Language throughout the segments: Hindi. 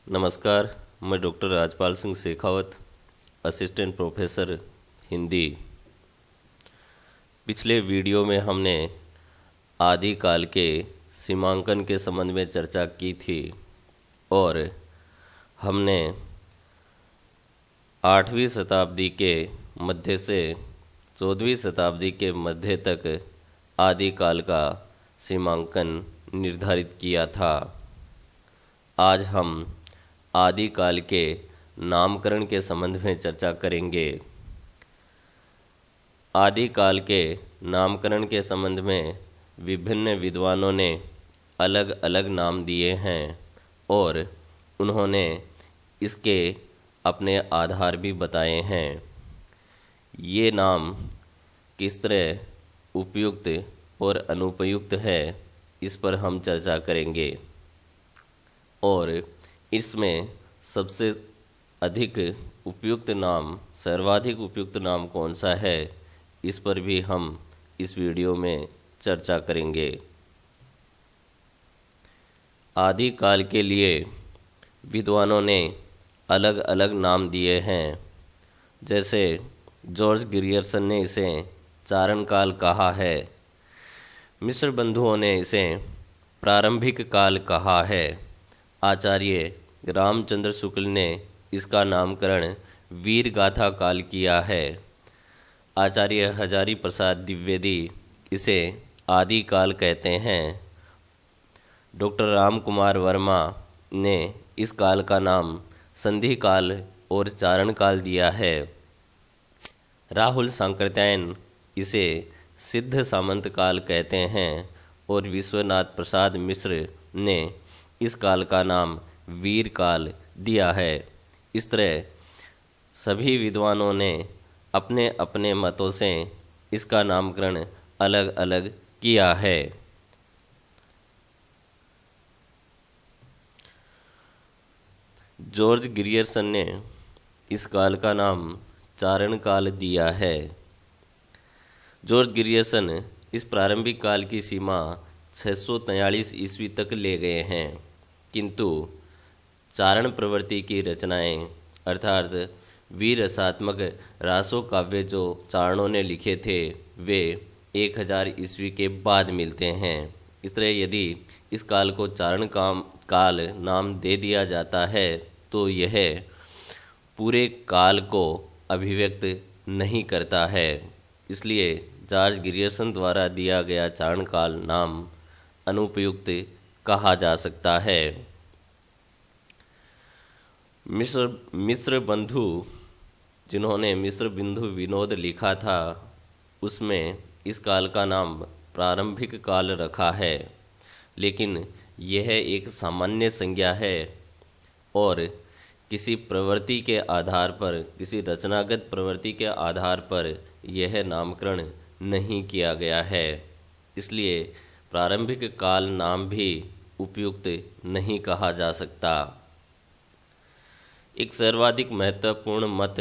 नमस्कार। मैं doctor Rajpal Singh Shekhawat, assistant professor Hindi. पिछले वीडियो में हमने आदिकाल के सीमांकन के संबंध में चर्चा की थी और हमने 8वीं शताब्दी के मध्य से 14वीं शताब्दी के मध्य तक आदिकाल का सीमांकन निर्धारित किया था। आज हम आदिकाल के नामकरण के संबंध में चर्चा करेंगे। आदिकाल के नामकरण के संबंध में विभिन्न विद्वानों ने अलग अलग नाम दिए हैं और उन्होंने इसके अपने आधार भी बताए हैं। ये नाम किस तरह उपयुक्त और अनुपयुक्त है, इस पर हम चर्चा करेंगे और इसमें सबसे अधिक उपयुक्त नाम, सर्वाधिक उपयुक्त नाम कौन सा है, इस पर भी हम इस वीडियो में चर्चा करेंगे। आदिकाल के लिए विद्वानों ने अलग अलग नाम दिए हैं। जैसे जॉर्ज ग्रियर्सन ने इसे चारण काल कहा है, मिस्र बंधुओं ने इसे प्रारंभिक काल कहा है, आचार्य रामचंद्र शुक्ल ने इसका नामकरण वीर गाथा काल किया है, आचार्य हजारी प्रसाद द्विवेदी इसे आदिकाल कहते हैं, डॉक्टर राम कुमार वर्मा ने इस काल का नाम संधि काल और चारण काल दिया है, राहुल सांकृत्यायन इसे सिद्ध सामंत काल कहते हैं और विश्वनाथ प्रसाद मिश्र ने इस काल का नाम वीर काल दिया है। इस तरह सभी विद्वानों ने अपने अपने मतों से इसका नामकरण अलग अलग किया है। जॉर्ज ग्रियर्सन ने इस काल का नाम चारण काल दिया है। जॉर्ज ग्रियर्सन इस प्रारंभिक काल की सीमा 643 ईस्वी तक ले गए हैं, किंतु चारण प्रवृत्ति की रचनाएं अर्थात वीर रसात्मक रासो काव्य जो चारणों ने लिखे थे वे 1000 ईस्वी के बाद मिलते हैं। इस तरह यदि इस काल को चारण काल नाम दे दिया जाता है तो यह पूरे काल को अभिव्यक्त नहीं करता है। इसलिए जॉर्ज ग्रियर्सन द्वारा दिया गया चारण काल नाम अनुपयुक्त कहा जा सकता है। मिस्र बंधु जिन्होंने मिस्र बिंदु विनोद लिखा था उसमें इस काल का नाम प्रारंभिक काल रखा है, लेकिन यह एक सामान्य संज्ञा है और किसी प्रवृत्ति के आधार पर, किसी रचनागत प्रवृत्ति के आधार पर यह नामकरण नहीं किया गया है। इसलिए प्रारंभिक काल नाम भी उपयुक्त नहीं कहा जा सकता। एक सर्वाधिक महत्वपूर्ण मत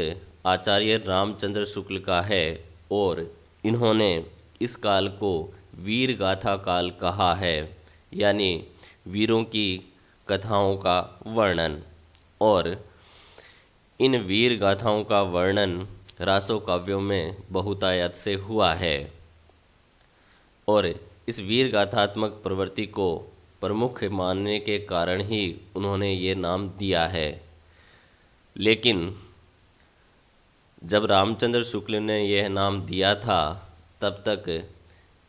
आचार्य रामचंद्र शुक्ल का है और इन्होंने इस काल को वीर गाथा काल कहा है, यानी वीरों की कथाओं का वर्णन, और इन वीर गाथाओं का वर्णन रासो काव्यों में बहुतायत से हुआ है और इस वीर गाथात्मक प्रवृत्ति को प्रमुख मानने के कारण ही उन्होंने ये नाम दिया है। लेकिन जब रामचंद्र शुक्ल ने यह नाम दिया था तब तक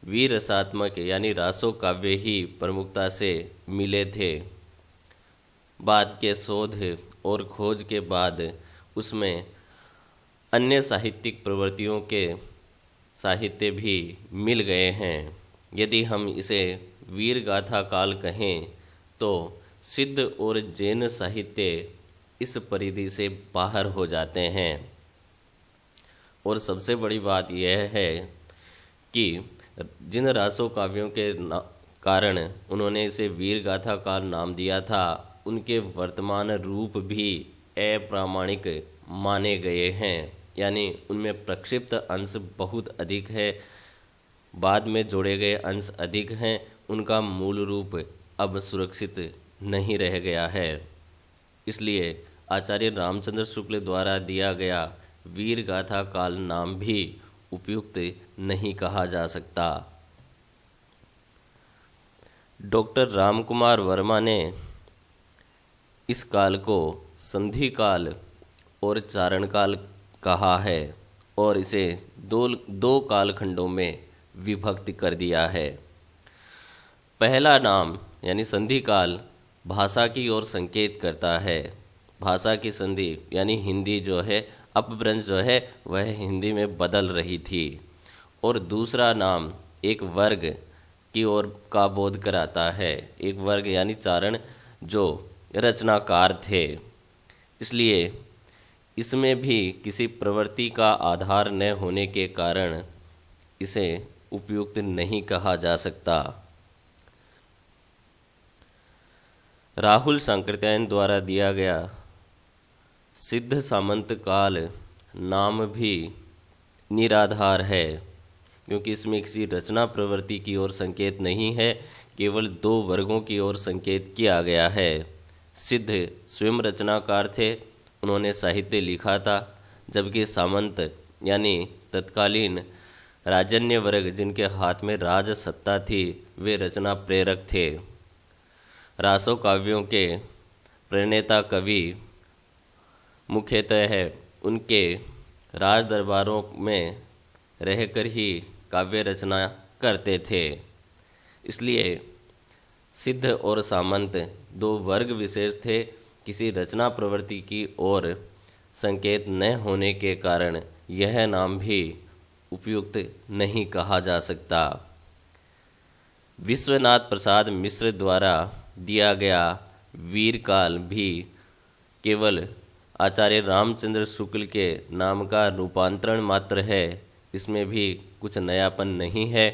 वीर रसात्मक यानी रासो काव्य ही प्रमुखता से मिले थे। बाद के शोध और खोज के बाद उसमें अन्य साहित्यिक प्रवृत्तियों के साहित्य भी मिल गए हैं। यदि हम इसे वीर गाथा काल कहें तो सिद्ध और जैन साहित्य इस परिधि से बाहर हो जाते हैं। और सबसे बड़ी बात यह है कि जिन रासो काव्यों के कारण उन्होंने इसे वीर गाथा काल नाम दिया था उनके वर्तमान रूप भी अप्रामाणिक माने गए हैं, यानी उनमें प्रक्षिप्त अंश बहुत अधिक है, बाद में जोड़े गए अंश अधिक हैं, उनका मूल रूप अब सुरक्षित नहीं रह गया है। इसलिए आचार्य रामचंद्र शुक्ल द्वारा दिया गया वीर गाथा काल नाम भी उपयुक्त नहीं कहा जा सकता। डॉक्टर रामकुमार वर्मा ने इस काल को संधि काल और चारण काल कहा है और इसे दो कालखंडों में विभक्त कर दिया है। पहला नाम यानी संधि काल भाषा की ओर संकेत करता है। भाषा की संधि यानी हिंदी जो है, अपभ्रंश जो है वह हिंदी में बदल रही थी। और दूसरा नाम एक वर्ग की ओर का बोध कराता है। एक वर्ग यानी चारण जो रचनाकार थे, इसलिए इसमें भी किसी प्रवृत्ति का आधार न होने के कारण इसे उपयुक्त नहीं कहा जा सकता। राहुल सांकृत्यायन द्वारा दिया गया सिद्ध सामंत काल नाम भी निराधार है, क्योंकि इसमें किसी रचना प्रवृत्ति की ओर संकेत नहीं है, केवल दो वर्गों की ओर संकेत किया गया है। सिद्ध स्वयं रचनाकार थे, उन्होंने साहित्य लिखा था, जबकि सामंत यानी तत्कालीन राजन्य वर्ग जिनके हाथ में राज सत्ता थी वे रचना प्रेरक थे। रासो काव्यों के प्रणेता कवि मुख्यतः उनके राज दरबारों में रहकर ही काव्य रचना करते थे। इसलिए सिद्ध और सामंत दो वर्ग विशेष थे, किसी रचना प्रवृत्ति की ओर संकेत न होने के कारण यह नाम भी उपयुक्त नहीं कहा जा सकता। विश्वनाथ प्रसाद मिश्र द्वारा दिया गया वीरकाल भी केवल आचार्य रामचंद्र शुक्ल के नाम का रूपांतरण मात्र है, इसमें भी कुछ नयापन नहीं है,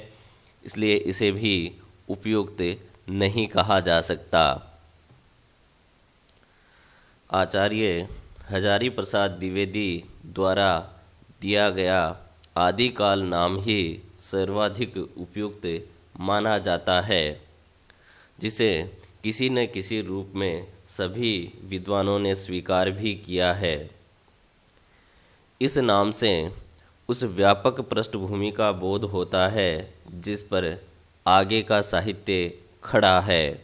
इसलिए इसे भी उपयुक्त नहीं कहा जा सकता। आचार्य हजारी प्रसाद द्विवेदी द्वारा दिया गया आदिकाल नाम ही सर्वाधिक उपयुक्त माना जाता है, जिसे किसी न किसी रूप में सभी विद्वानों ने स्वीकार भी किया है। इस नाम से उस व्यापक पृष्ठभूमि का बोध होता है जिस पर आगे का साहित्य खड़ा है।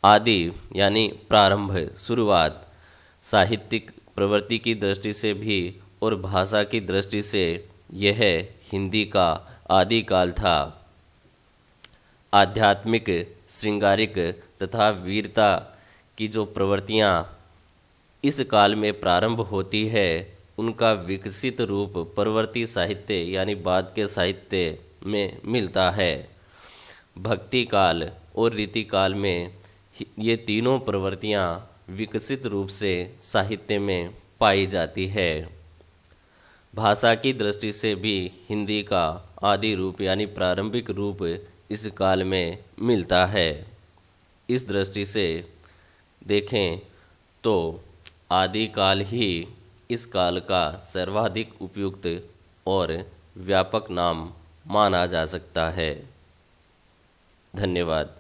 आदि यानी प्रारंभ, शुरुआत, साहित्यिक प्रवृत्ति की दृष्टि से भी और भाषा की दृष्टि से यह हिंदी का आदिकाल था। आध्यात्मिक, श्रृंगारिक तथा वीरता की जो प्रवृत्तियाँ इस काल में प्रारंभ होती है, उनका विकसित रूप परवर्ती साहित्य यानी बाद के साहित्य में मिलता है। भक्ति काल और रीति काल में ये तीनों प्रवृत्तियाँ विकसित रूप से साहित्य में पाई जाती है। भाषा की दृष्टि से भी हिंदी का आदि रूप यानी प्रारंभिक रूप इस काल में मिलता है। इस दृष्टि से देखें तो आदिकाल ही इस काल का सर्वाधिक उपयुक्त और व्यापक नाम माना जा सकता है। धन्यवाद।